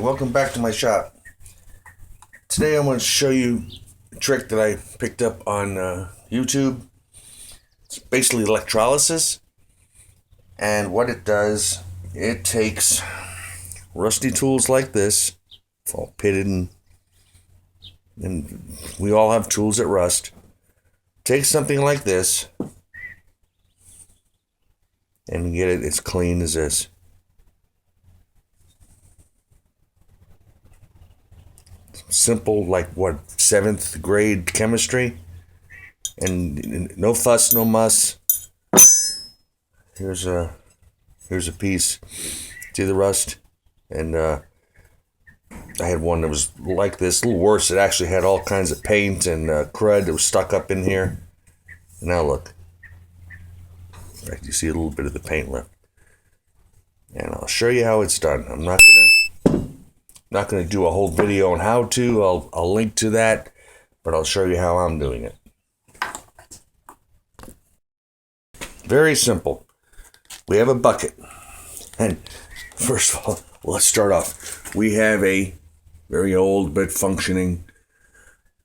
welcome back to my shop. Today I'm going to show you a trick that I picked up on YouTube. It's basically electrolysis, and what it does, it takes rusty tools like this, all pitted, and we all have tools that rust. Take something like this and get it as clean as this. Simple, like what, 7th grade chemistry, and no fuss, no muss. Here's a piece. See the rust? And I had one that was like this, a little worse. It actually had all kinds of paint and crud that was stuck up in here. Now look, right, you see a little bit of the paint left. And I'll show you how it's done. I'm not gonna do a whole video on how to. I'll link to that, but I'll show you how I'm doing it. Very simple. We have a bucket, and first of all, let's start off. We have a very old but functioning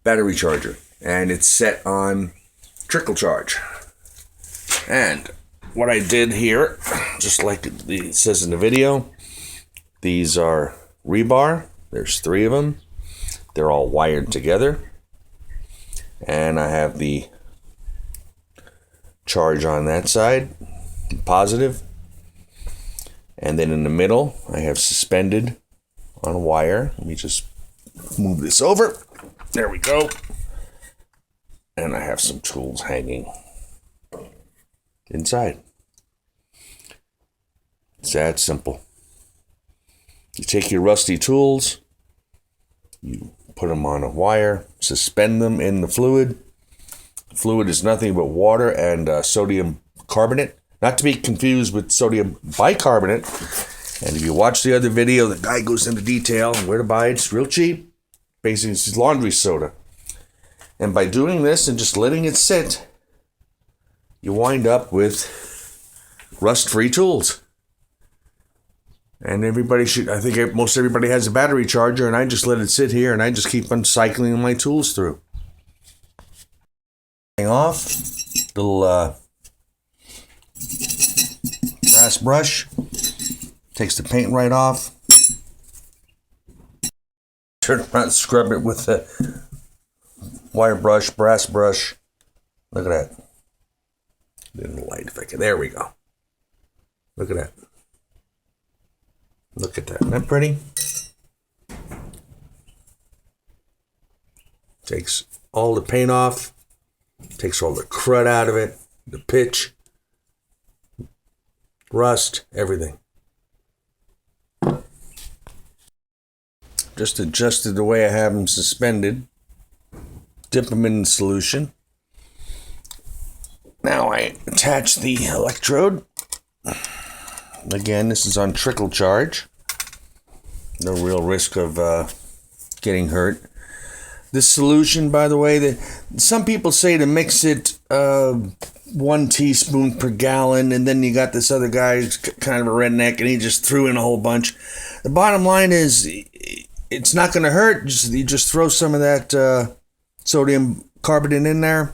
battery charger, and it's set on trickle charge. And what I did here, just like it says in the video, these are rebar. There's 3 of them. They're all wired together, and I have the charge on that side, positive, and then in the middle I have suspended on a wire. Let me just move this over. There we go. And I have some tools hanging inside. It's that simple. You take your rusty tools, you put them on a wire, suspend them in the fluid. The fluid is nothing but water and sodium carbonate, not to be confused with sodium bicarbonate. And if you watch the other video, the guy goes into detail on where to buy it. It's real cheap. Basically, it's laundry soda. And by doing this and just letting it sit, you wind up with rust-free tools. And everybody should, I think most everybody has a battery charger, and I just let it sit here and I just keep on cycling my tools through. Off, little brass brush, takes the paint right off. Turn around and scrub it with the wire brush, brass brush. Look at that. Little light if I can. There we go. Look at that. Look at that. Isn't that pretty? Takes all the paint off. Takes all the crud out of it. The pitch. Rust. Everything. Just adjusted the way I have them suspended. Dip them in the solution. Now I attach the electrode. Again, this is on trickle charge. No real risk of getting hurt. This solution, by the way, some people say to mix it 1 teaspoon per gallon, and then you got this other guy who's kind of a redneck, and he just threw in a whole bunch. The bottom line is, it's not going to hurt. You just throw some of that sodium carbonate in there,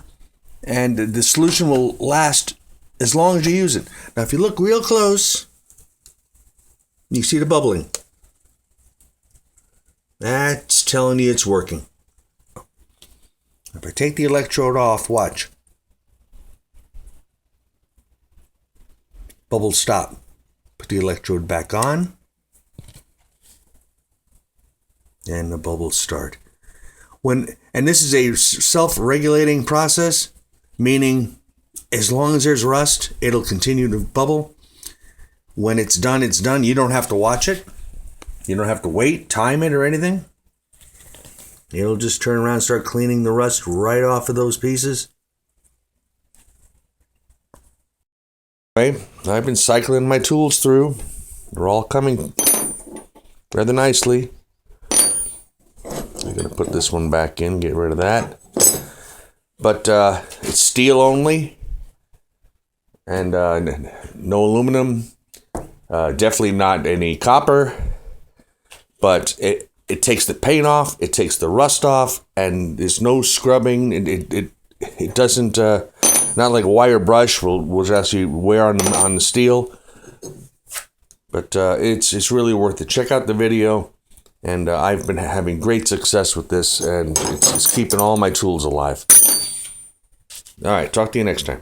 and the solution will last as long as you use it. Now, if you look real close, you see the bubbling. That's telling you it's working. If I take the electrode off, watch. Bubbles stop. Put the electrode back on, and the bubbles start. And this is a self-regulating process, meaning as long as there's rust, it'll continue to bubble. When it's done, it's done. You don't have to watch it. You don't have to wait, time it, or anything. It'll just turn around and start cleaning the rust right off of those pieces. Okay, I've been cycling my tools through. They're all coming rather nicely. I'm going to put this one back in, get rid of that. But it's steel only. And no aluminum. Definitely not any copper. but it takes the paint off, it takes the rust off, and there's no scrubbing. It doesn't, not like a wire brush will actually wear on the steel. But it's really worth it. Check out the video, and I've been having great success with this, and it's keeping all my tools alive. All right, talk to you next time.